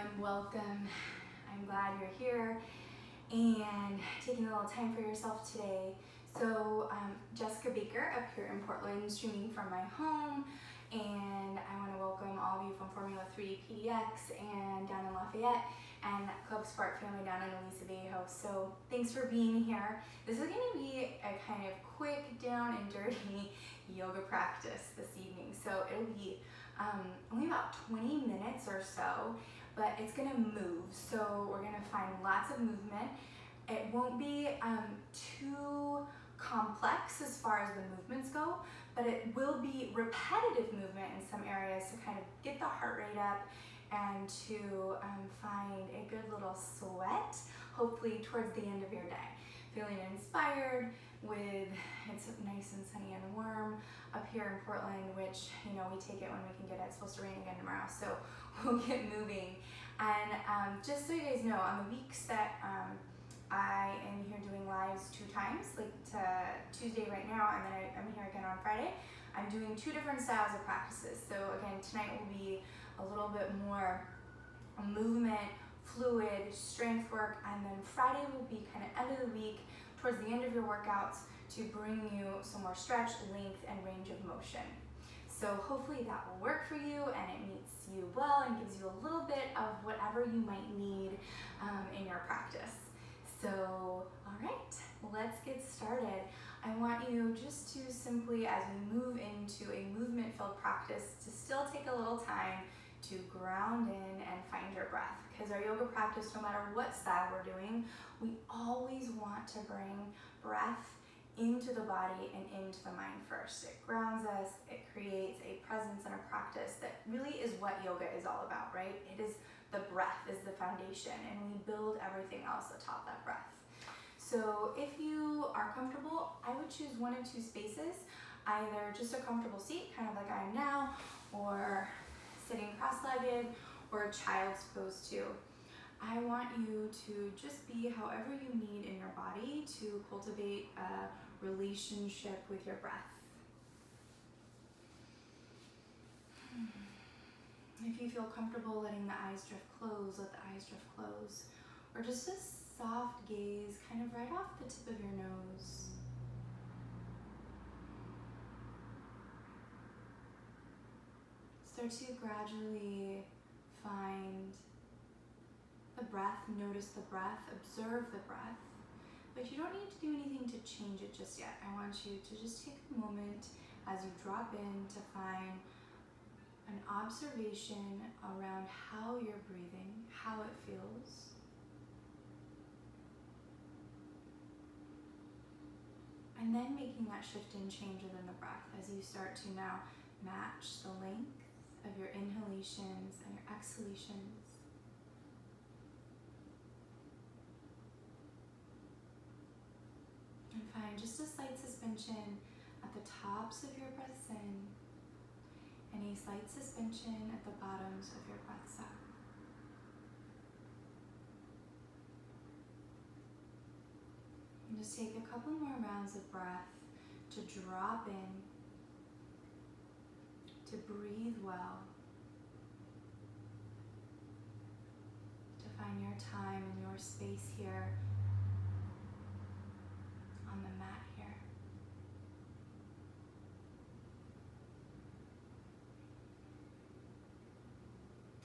everyone, welcome. I'm glad you're here and taking a little time for yourself today. So Jessica Baker up here in Portland, streaming from my home, and I want to welcome all of you from Formula3 PDX and down in Lafayette and Club Spark family down in Aliso Viejo. So thanks for being here. This is going to be a kind of quick, down and dirty yoga practice this evening. So it'll be only about 20 minutes or so, but it's gonna move. So we're gonna find lots of movement. It won't be too complex as far as the movements go, but it will be repetitive movement in some areas to kind of get the heart rate up and to find a good little sweat, hopefully towards the end of your day. Feeling inspired with, it's nice and sunny and warm up here in Portland, which, you know, we take it when we can get it. It's supposed to rain again tomorrow, so we'll get moving. And just so you guys know, on the weeks that I am here doing lives 2 times, like Tuesday right now, and then I'm here again on Friday, I'm doing 2 different styles of practices. So again, tonight will be a little bit more movement, fluid, strength work, and then Friday will be kind of end of the week, towards the end of your workouts, to bring you some more stretch, length, and range of motion. So hopefully that will work for you and it meets you well and gives you a little bit of whatever you might need in your practice. So, all right, let's get started. I want you just to simply, as we move into a movement-filled practice, to still take a little time to ground in and find your breath. Because our yoga practice, no matter what style we're doing, we always want to bring breath into the body and into the mind first. It grounds us, it creates a presence and a practice that really is what yoga is all about, right? It is the breath is the foundation, and we build everything else atop that breath. So if you are comfortable, I would choose 1 of 2 spaces, either just a comfortable seat, kind of like I am now, or sitting cross-legged, or a child's pose too. I want you to just be however you need in your body to cultivate a relationship with your breath. If you feel comfortable letting the eyes drift close, let the eyes drift close. Or just a soft gaze, kind of right off the tip of your nose. Start to gradually find the breath, notice the breath, observe the breath. But you don't need to do anything to change it just yet. I want you to just take a moment as you drop in to find an observation around how you're breathing, how it feels. And then making that shift and change within the breath as you start to now match the length of your inhalations and your exhalations. And find just a slight suspension at the tops of your breaths in and a slight suspension at the bottoms of your breaths out. And just take a couple more rounds of breath to drop in, to breathe well, to find your time and your space here on the mat here.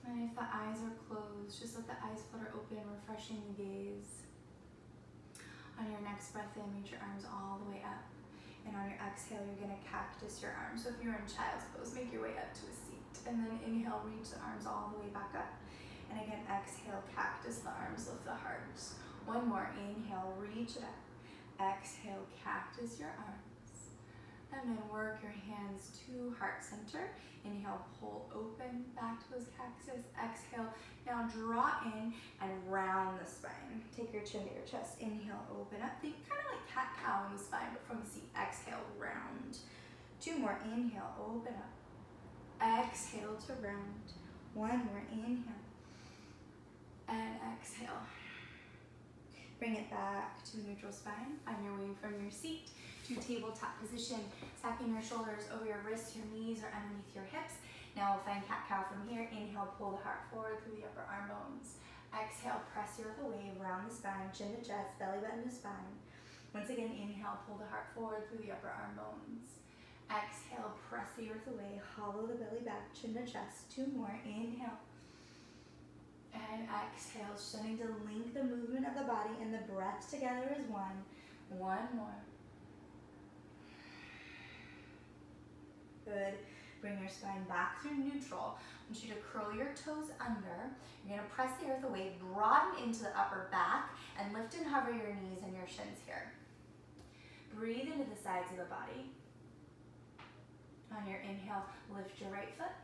And if the eyes are closed, just let the eyes flutter open, refreshing the gaze. On your next breath in, reach your arms all the way up. And on your exhale, you're gonna cactus your arms. So if you're in child's pose, make your way up to a seat. And then inhale, reach the arms all the way back up. And again, exhale, cactus the arms, lift the heart. 1 more, inhale, reach it up. Exhale, cactus your arms. And then work your hands to heart center. Inhale, pull open, back to those cactus. Exhale, now draw in and round the spine. Take your chin to your chest. Inhale, open up. Think kind of like cat-cow in the spine, but from the seat. Exhale, round. 2 more, inhale, open up. Exhale to round. 1 more, inhale. And exhale. Bring it back to neutral spine. Find your way from your seat to tabletop position, stacking your shoulders over your wrists, your knees, or underneath your hips. Now we'll find cat-cow from here. Inhale, pull the heart forward through the upper arm bones. Exhale, press your earth away, round the spine, chin to chest, belly button to spine. Once again, inhale, pull the heart forward through the upper arm bones. Exhale, press the earth away, hollow the belly back, chin to chest. 2 more, inhale. And exhale, starting to link the movement of the body and the breath together as one. 1 more. Good. Bring your spine back through neutral. I want you to curl your toes under. You're going to press the earth away, broaden into the upper back, and lift and hover your knees and your shins here. Breathe into the sides of the body. On your inhale, lift your right foot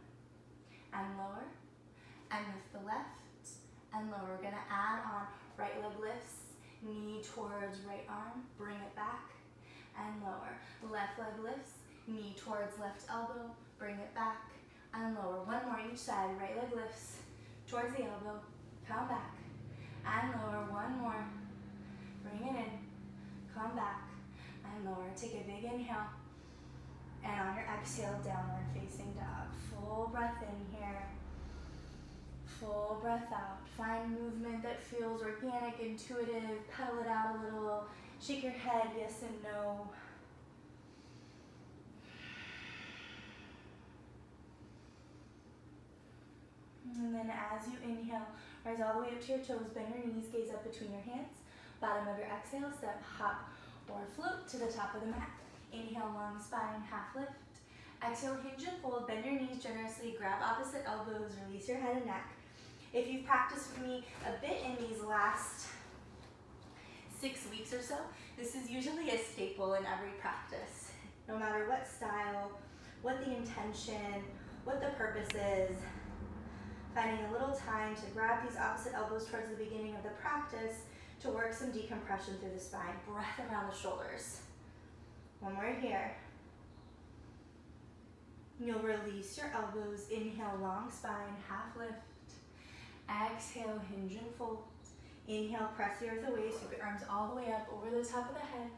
and lower, and lift the left and lower. We're going to add on right leg lifts, knee towards right arm, bring it back and lower. Left leg lifts, knee towards left elbow, bring it back and lower. 1 more each side. Right leg lifts towards the elbow, come back and lower. 1 more. Bring it in, come back and lower. Take a big inhale, and on your exhale, downward facing dog. Full breath in here, full breath out. Find movement that feels organic, intuitive. Pedal it out a little. Shake your head yes and no. And then as you inhale, rise all the way up to your toes, bend your knees, gaze up between your hands. Bottom of your exhale, step, hop, or float to the top of the mat. Inhale, long spine, half lift. Exhale, hinge and fold, bend your knees generously, grab opposite elbows, release your head and neck. If you've practiced with me a bit in these last 6 weeks or so, this is usually a staple in every practice. No matter what style, what the intention, what the purpose is, finding a little time to grab these opposite elbows towards the beginning of the practice to work some decompression through the spine. Breath around the shoulders. 1 more here. You'll release your elbows. Inhale, long spine, half lift. Exhale, hinge and fold. Inhale, press the earth away, sweep your arms all the way up over the top of the head.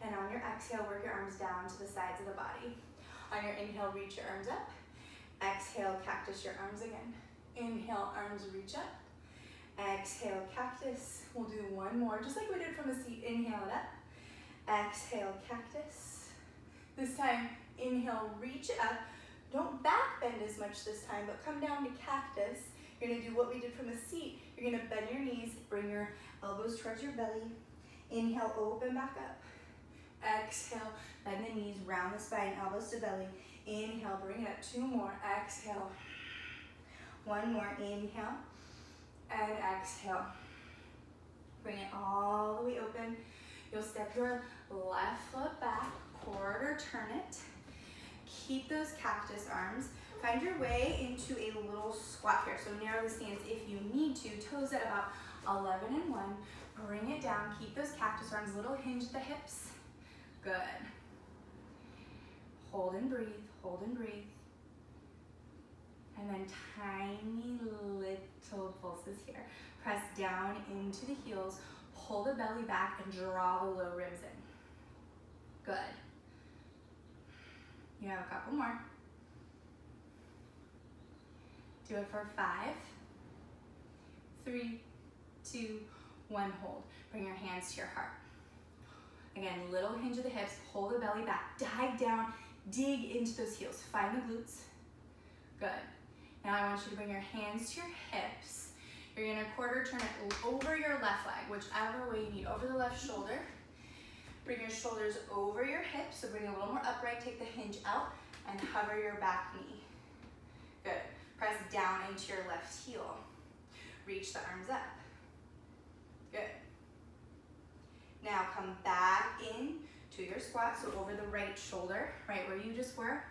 And on your exhale, work your arms down to the sides of the body. On your inhale, reach your arms up. Exhale, cactus your arms again. Inhale, arms reach up. Exhale, cactus. We'll do 1 more, just like we did from the seat. Inhale it up. Exhale, cactus. This time, inhale, reach up. Don't back bend as much this time, but come down to cactus. You're gonna do what we did from the seat. You're gonna bend your knees, bring your elbows towards your belly. Inhale, open back up. Exhale, bend the knees, round the spine, elbows to belly. Inhale, bring it up. 2 more. Exhale. 1 more. Inhale and exhale. Bring it all the way open. You'll step your left foot back, quarter turn it. Keep those cactus arms. Find your way into a little squat here. So narrow the stance if you need to. Toes at about 11 and 1. Bring it down. Keep those cactus arms. Little hinge at the hips. Good. Hold and breathe. Hold and breathe. And then tiny little pulses here. Press down into the heels. Pull the belly back and draw the low ribs in. Good. You have a couple more. Do it for 5, 3, 2, 1, hold. Bring your hands to your heart. Again, little hinge of the hips, pull the belly back, dive down, dig into those heels. Find the glutes. Good. Now I want you to bring your hands to your hips. You're gonna quarter turn it over your left leg, whichever way you need, over the left shoulder. Bring your shoulders over your hips, so bring it a little more upright, take the hinge out, and hover your back knee. Good. Press down into your left heel. Reach the arms up. Good. Now come back in to your squat, so over the right shoulder, right where you just were,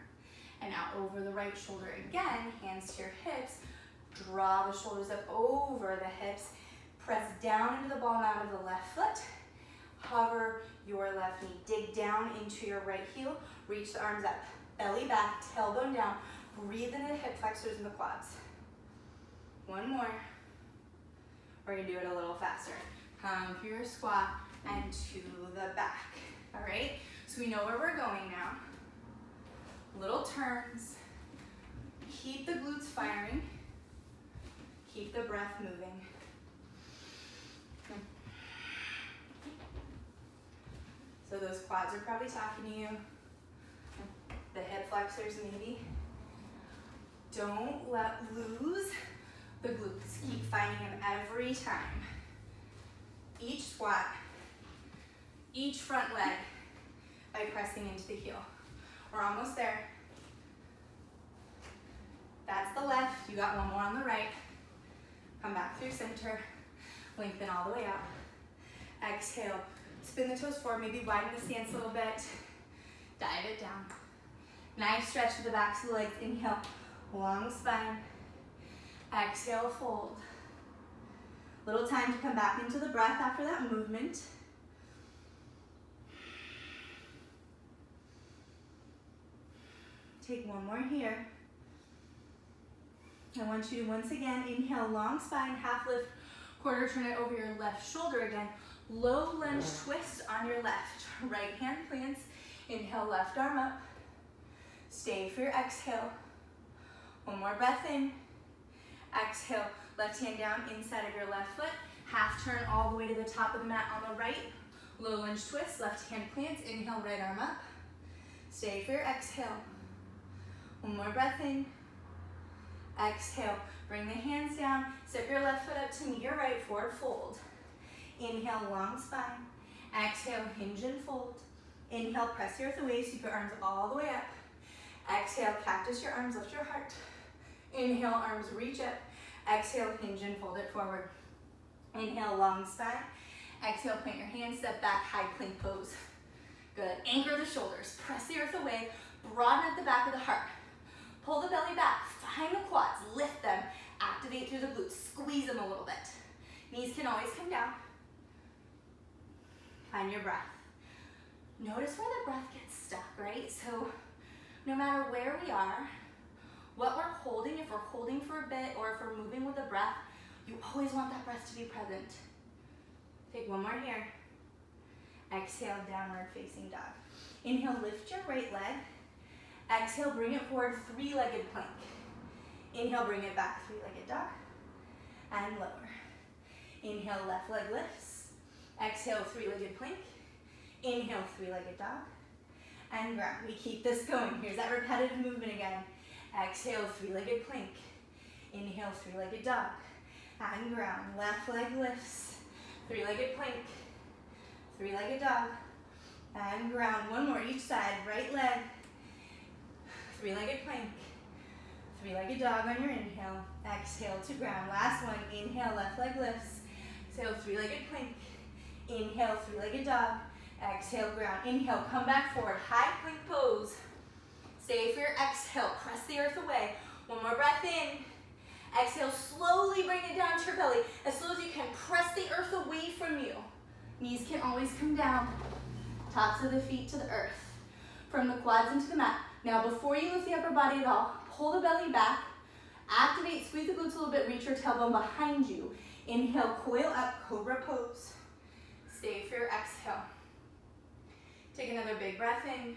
and out over the right shoulder again, hands to your hips. Draw the shoulders up over the hips. Press down into the ball mound of the left foot. Hover your left knee. Dig down into your right heel. Reach the arms up. Belly back, tailbone down. Breathe into the hip flexors and the quads. 1 more. We're gonna do it a little faster. Come through your squat and to the back. All right? So we know where we're going now. Little turns. keep the glutes firing. Keep the breath moving. So those quads are probably talking to you. The hip flexors maybe. Don't lose the glutes. Keep finding them every time. Each squat, each front leg by pressing into the heel. We're almost there. That's the left. You got one more on the right. Come back through center. Lengthen all the way out. Exhale. Spin the toes forward. Maybe widen the stance a little bit. Dive it down. Nice stretch to the backs of the legs. Inhale. Long spine. Exhale, fold. Little time to come back into the breath after that movement. Take one more here. I want you to once again inhale, long spine, half lift, quarter turn it over your left shoulder again. Low lunge twist on your left. Right hand plants. Inhale, left arm up. Stay for your exhale. One more breath in. Exhale, left hand down inside of your left foot. Half turn all the way to the top of the mat on the right. Low lunge twist, left hand plants. Inhale, right arm up. Stay for your exhale. One more breath in. Exhale, bring the hands down. Step your left foot up to meet your right, forward fold. Inhale, long spine. Exhale, hinge and fold. Inhale, press the earth away, sweep your arms all the way up. Exhale, cactus your arms, lift your heart. Inhale, arms reach up. Exhale, hinge and fold it forward. Inhale, long spine. Exhale, plant your hands, step back, high plank pose. Good. Anchor the shoulders. Press the earth away. Broaden at the back of the heart. Pull the belly back. Find the quads. Lift them. Activate through the glutes. Squeeze them a little bit. Knees can always come down. Find your breath. Notice where the breath gets stuck, right? So no matter where we are, what we're holding, if we're holding for a bit or if we're moving with the breath, you always want that breath to be present. Take one more here. Exhale, downward facing dog. Inhale, lift your right leg. Exhale, bring it forward, three-legged plank. Inhale, bring it back, three-legged dog. And lower. Inhale, left leg lifts. Exhale, three-legged plank. Inhale, three-legged dog. And ground. We keep this going. Here's that repetitive movement again. Exhale, three-legged plank. Inhale, three-legged dog. And ground. Left leg lifts. Three-legged plank. Three-legged dog. And ground. One more each side. Right leg. Three-legged plank. Three-legged dog on your inhale. Exhale to ground. Last one. Inhale, left leg lifts. Exhale, three-legged plank. Inhale, three-legged dog. Exhale, ground. Inhale, come back forward. High plank pose. Stay for your exhale. Press the earth away. One more breath in. Exhale, slowly bring it down to your belly. As slow as you can, press the earth away from you. Knees can always come down. Tops of the feet to the earth. From the quads into the mat. Now, before you lift the upper body at all, pull the belly back. Activate, squeeze the glutes a little bit, reach your tailbone behind you. Inhale, coil up, cobra pose. Stay for your exhale. Take another big breath in.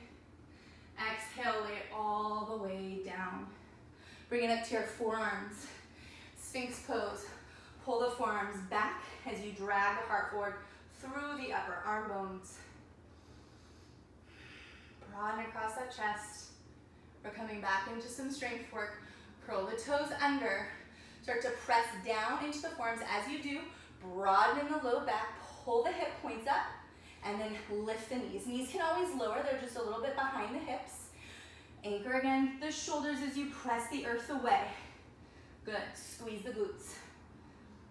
Exhale, lay it all the way down. Bring it up to your forearms. Sphinx pose. Pull the forearms back as you drag the heart forward through the upper arm bones. Broaden across that chest. We're coming back into some strength work. Curl the toes under. Start to press down into the forearms. As you do, broaden in the low back. Pull the hip points up. And then lift the knees. Knees can always lower. They're just a little bit behind the hips. Anchor again the shoulders as you press the earth away. Good. Squeeze the glutes.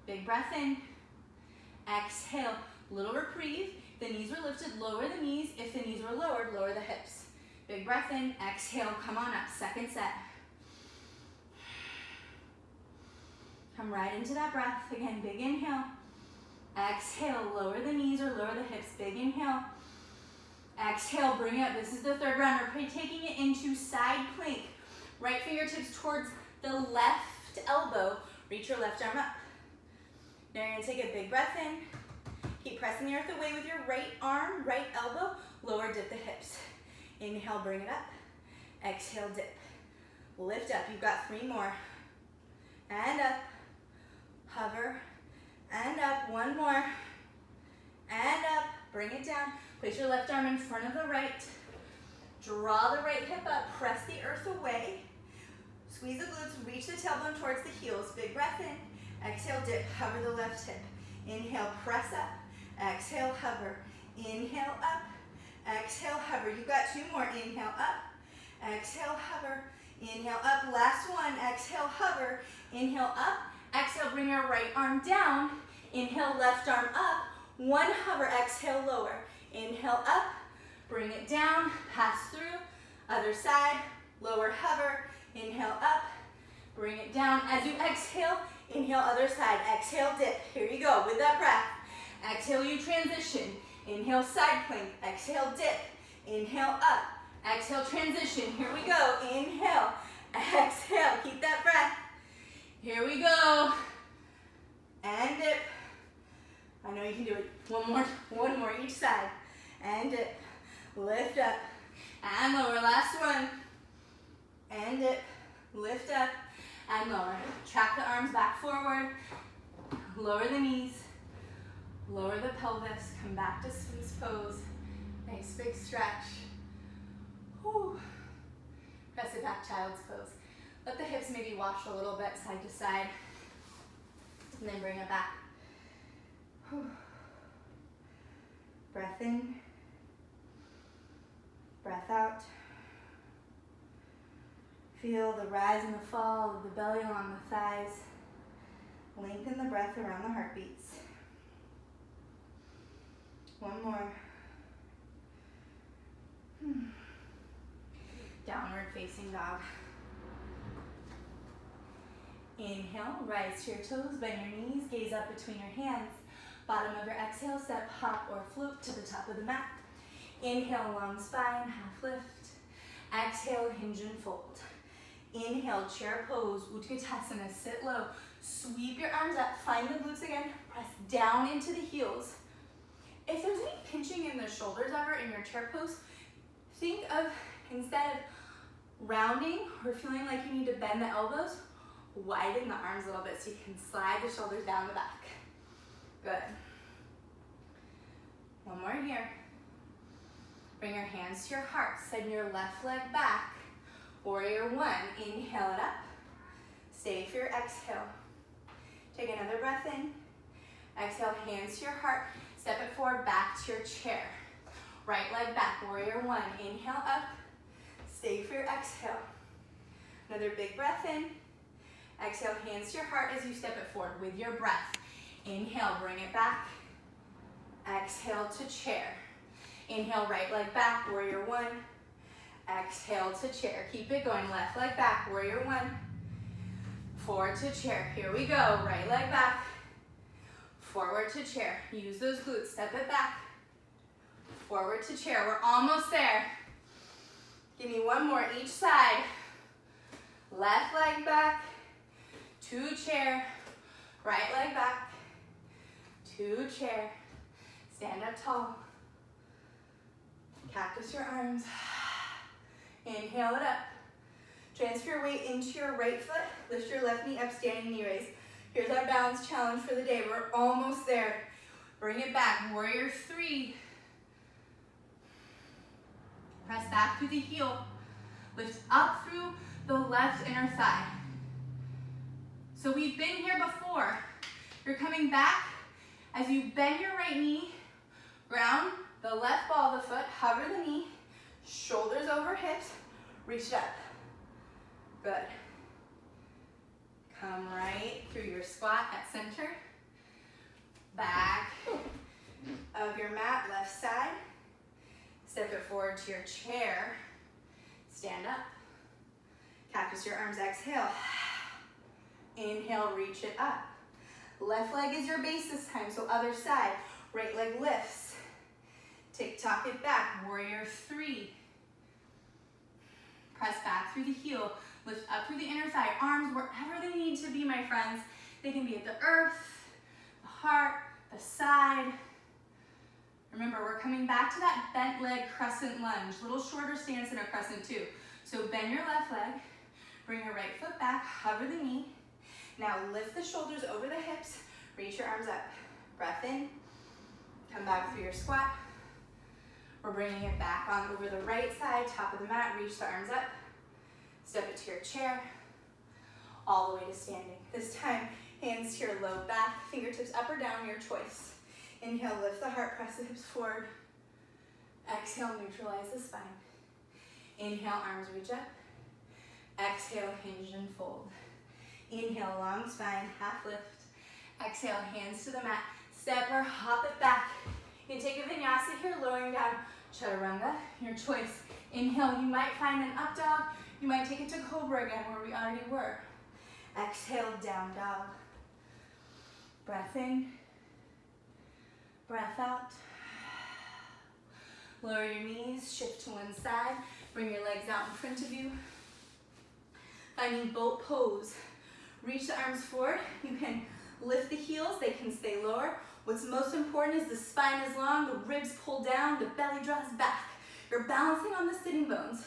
Big breath in. Exhale. Little reprieve. The knees were lifted. Lower the knees. If the knees were lowered, lower the hips. Big breath in. Exhale. Come on up. Second set. Come right into that breath. Again, big inhale. Exhale, lower the knees or lower the hips. Big inhale. Exhale, bring it up. This is the third round. We're taking it into side plank. Right fingertips towards the left elbow. Reach your left arm up. Now you're going to take a big breath in. Keep pressing the earth away with your right arm, right elbow. Lower, dip the hips. Inhale, bring it up. Exhale, dip. lift up. You've got 3 more. And up, hover, and up. 1 more, and up. Bring it down. Place your left arm in front of the right. Draw the right hip up, press the earth away. Squeeze the glutes, reach the tailbone towards the heels. Big breath in. Exhale, dip, hover the left hip. Inhale, press up. Exhale, hover. Inhale, up. Exhale, hover. You've got 2 more. Inhale, up. Exhale, hover. Inhale, up. Last one. Exhale, hover. Inhale, up. Exhale, bring your right arm down. Inhale, left arm up. 1, hover. Exhale, lower. Inhale, up. Bring it down. Pass through. Other side. Lower, hover. Inhale, up. Bring it down. As you exhale, inhale, other side. Exhale, dip. Here you go with that breath. Exhale, you transition. Inhale, side plank. Exhale, dip. Inhale, up. Exhale, transition. Here we go. Inhale. Exhale. Keep that breath. Here we go. And dip. I know you can do it. One more each side. And dip. Lift up. And lower. Last one. And dip. Lift up. And lower. Track the arms back forward. Lower the knees. Lower the pelvis. Come back to Sphinx pose. Nice big stretch. Whew. Press it back, child's pose. Let the hips maybe wash a little bit side to side. And then bring it back. Whew. Breath in. Breath out. Feel the rise and the fall of the belly along the thighs. Lengthen the breath around the heartbeats. 1 more. Downward facing dog. Inhale, rise to your toes, bend your knees, gaze up between your hands. Bottom of your exhale, step, hop, or float to the top of the mat. Inhale, long spine, half lift. Exhale, hinge and fold. Inhale, chair pose, Utkatasana, sit low. Sweep your arms up, find the glutes again, press down into the heels. If there's any pinching in the shoulders ever in your chair pose, think of, instead of rounding or feeling like you need to bend the elbows, widen the arms a little bit so you can slide the shoulders down the back. Good. 1 more here. Bring your hands to your heart. Send your left leg back. Warrior 1. Inhale it up. Stay for your exhale. Take another breath in. Exhale, hands to your heart. Step it forward, back to your chair. Right leg back. Warrior 1. Inhale up. Stay for your exhale. Another big breath in. Exhale, hands to your heart as you step it forward with your breath. Inhale, bring it back. Exhale to chair. Inhale, right leg back, warrior 1. Exhale to chair. Keep it going, left leg back, warrior 1. Forward to chair. Here we go, right leg back. Forward to chair. Use those glutes, step it back. Forward to chair, we're almost there. Give me 1 more each side. Left leg back, to chair. Right leg back, to chair. Stand up tall. Cactus your arms. Inhale it up. Transfer your weight into your right foot. Lift your left knee up, standing knee raise. Here's our balance challenge for the day. We're almost there. Bring it back. Warrior 3. Press back through the heel. Lift up through the left inner thigh. So we've been here before. You're coming back as you bend your right knee, ground the left ball of the foot, hover the knee, shoulders over hips, reach it up. Good. Come right through your squat at center. Back of your mat, left side. Step it forward to your chair. Stand up. Cactus your arms, exhale. Inhale, reach it up. Left leg is your base this time, so other side. Right leg lifts. Tick-tock it back, warrior 3. Press back through the heel. Lift up through the inner thigh. Arms wherever they need to be, my friends. They can be at the earth, the heart, the side. Remember, we're coming back to that bent leg crescent lunge. Little shorter stance in a crescent too. So bend your left leg. Bring your right foot back, hover the knee. Now lift the shoulders over the hips, reach your arms up. Breath in, come back through your squat. We're bringing it back on over the right side, top of the mat, reach the arms up. Step it to your chair, all the way to standing. This time, hands to your low back, fingertips up or down, your choice. Inhale, lift the heart, press the hips forward. Exhale, neutralize the spine. Inhale, arms reach up. Exhale, hinge and fold. Inhale, long spine, half lift. Exhale, hands to the mat. Step or hop it back. You can take a vinyasa here, lowering down. Chaturanga, your choice. Inhale, you might find an up dog. You might take it to cobra again, where we already were. Exhale, down dog. Breath in. Breath out. Lower your knees, shift to one side. Bring your legs out in front of you. Finding boat pose. Reach the arms forward. You can lift the heels, they can stay lower. What's most important is the spine is long, the ribs pull down, the belly draws back. You're balancing on the sitting bones.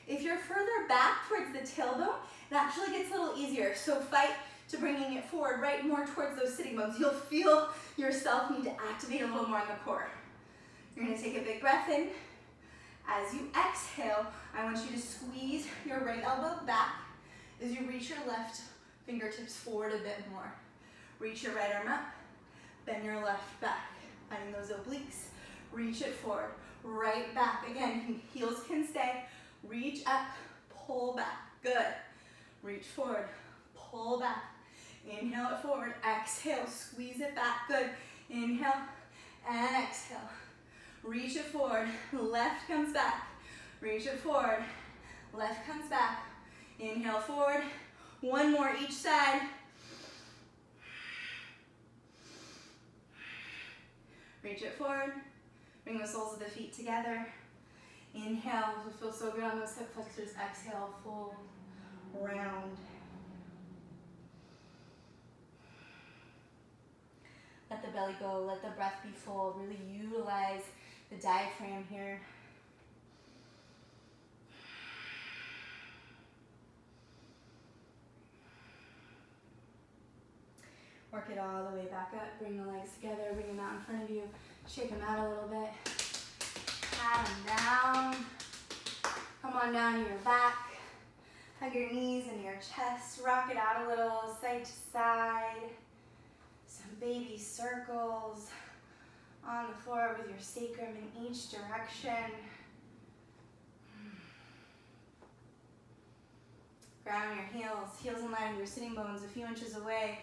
If you're further back towards the tailbone, it actually gets a little easier. So fight to bringing it forward, right more towards those sitting bones. You'll feel yourself need to activate a little more in the core. You're gonna take a big breath in. As you exhale, I want you to squeeze your right elbow back as you reach your left fingertips forward a bit more. Reach your right arm up, bend your left back. Finding those obliques, reach it forward, right back. Again, heels can stay. Reach up, pull back, good. Reach forward, pull back. Inhale it forward, exhale, squeeze it back, good. Inhale and exhale. Reach it forward, left comes back. Reach it forward, left comes back. Inhale forward, one more each side. Reach it forward, bring the soles of the feet together. Inhale, it feels so good on those hip flexors. Exhale, full round. Let the belly go, let the breath be full. Really utilize the diaphragm here. Work it all the way back up. Bring the legs together, bring them out in front of you. Shake them out a little bit. Pat them down. Come on down to your back. Hug your knees into your chest. Rock it out a little, side to side. Some baby circles on the floor with your sacrum in each direction. Ground your heels in line with your sitting bones a few inches away.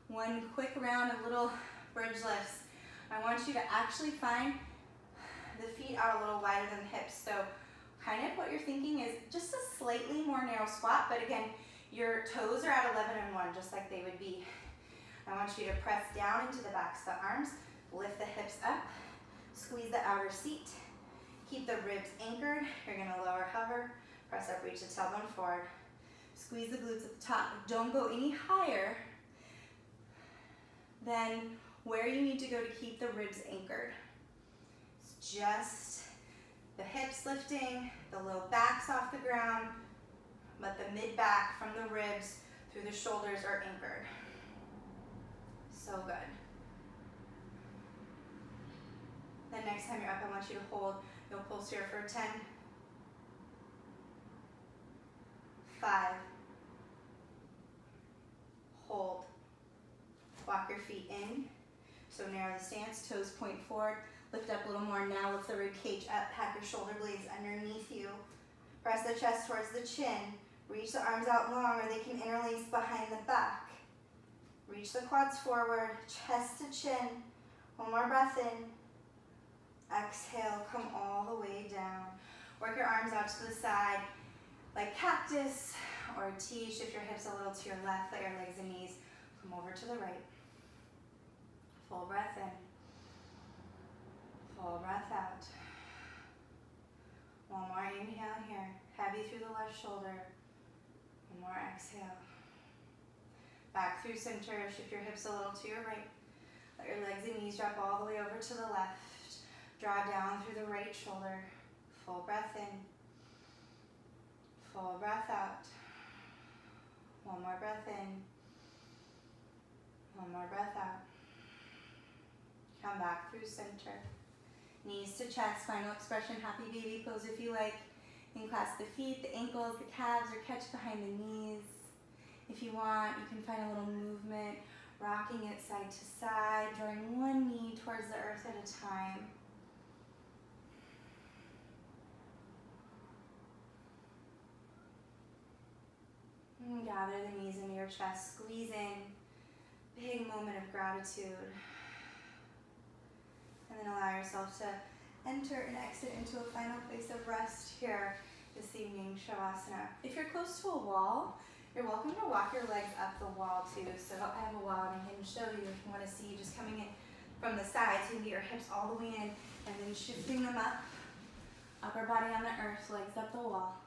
One quick round of little bridge lifts. I want you to actually find the feet out a little wider than the hips. So kind of what you're thinking is just a slightly more narrow squat, but again, your toes are at 11 and 1, just like they would be. I want you to press down into the backs of the arms, lift the hips up, squeeze the outer seat, keep the ribs anchored. You're gonna lower, hover, press up, reach the tailbone forward. Squeeze the glutes at the top. Don't go any higher than where you need to go to keep the ribs anchored. It's just the hips lifting, the low back's off the ground, but the mid back from the ribs through the shoulders are anchored. So good. Then next time you're up, I want you to hold. You'll pulse here for 10, 5, hold. Walk your feet in. So narrow the stance, toes point forward. Lift up a little more. Now lift the rib cage up. Pack your shoulder blades underneath you. Press the chest towards the chin. Reach the arms out long, or they can interlace behind the back. Reach the quads forward, chest to chin. One more breath in. Exhale, come all the way down. Work your arms out to the side like cactus or a T. Shift your hips a little to your left. Let your legs and knees come over to the right. Full breath in. Full breath out. One more inhale here. Heavy through the left shoulder. One more exhale. Back through center. Shift your hips a little to your right. Let your legs and knees drop all the way over to the left. Draw down through the right shoulder. Full breath in. Full breath out. One more breath in. One more breath out. Come back through center. Knees to chest, final expression, happy baby pose if you like. You can clasp the feet, the ankles, the calves, or catch behind the knees. If you want, you can find a little movement, rocking it side to side, drawing one knee towards the earth at a time. And gather the knees into your chest, squeeze in, big moment of gratitude. And then allow yourself to enter and exit into a final place of rest here this evening, Shavasana. If you're close to a wall, you're welcome to walk your legs up the wall too. So I have a wall and I can show you if you want to see just coming in from the side so you can get your hips all the way in and then shifting them up. Upper body on the earth, legs up the wall.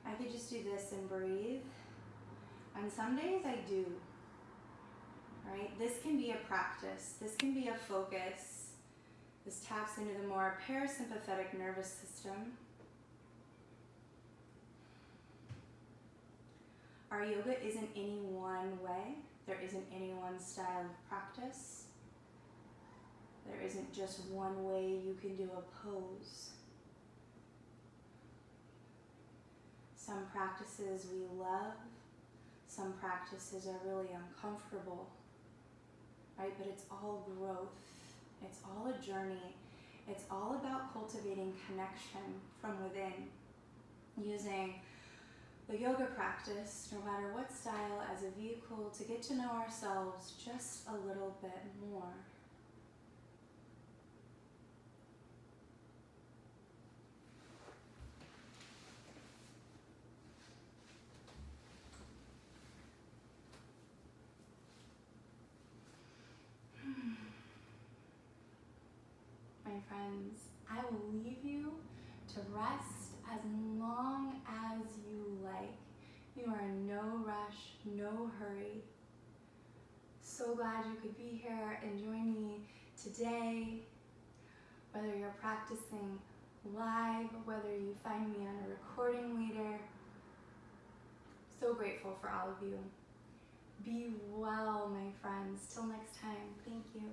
I could just do this and breathe. On some days I do. Right? This can be a practice. This can be a focus. This taps into the more parasympathetic nervous system. Our yoga isn't any one way. There isn't any one style of practice. There isn't just one way you can do a pose. Some practices we love. Some practices are really uncomfortable. Right? But it's all growth. It's all a journey. It's all about cultivating connection from within, using the yoga practice, no matter what style, as a vehicle to get to know ourselves just a little bit more. My friends, I will leave you to rest as long as you like. You are in no rush, no hurry. So glad you could be here and join me today. Whether you're practicing live, whether you find me on a recording later. So grateful for all of you. Be well, my friends. Till next time. Thank you.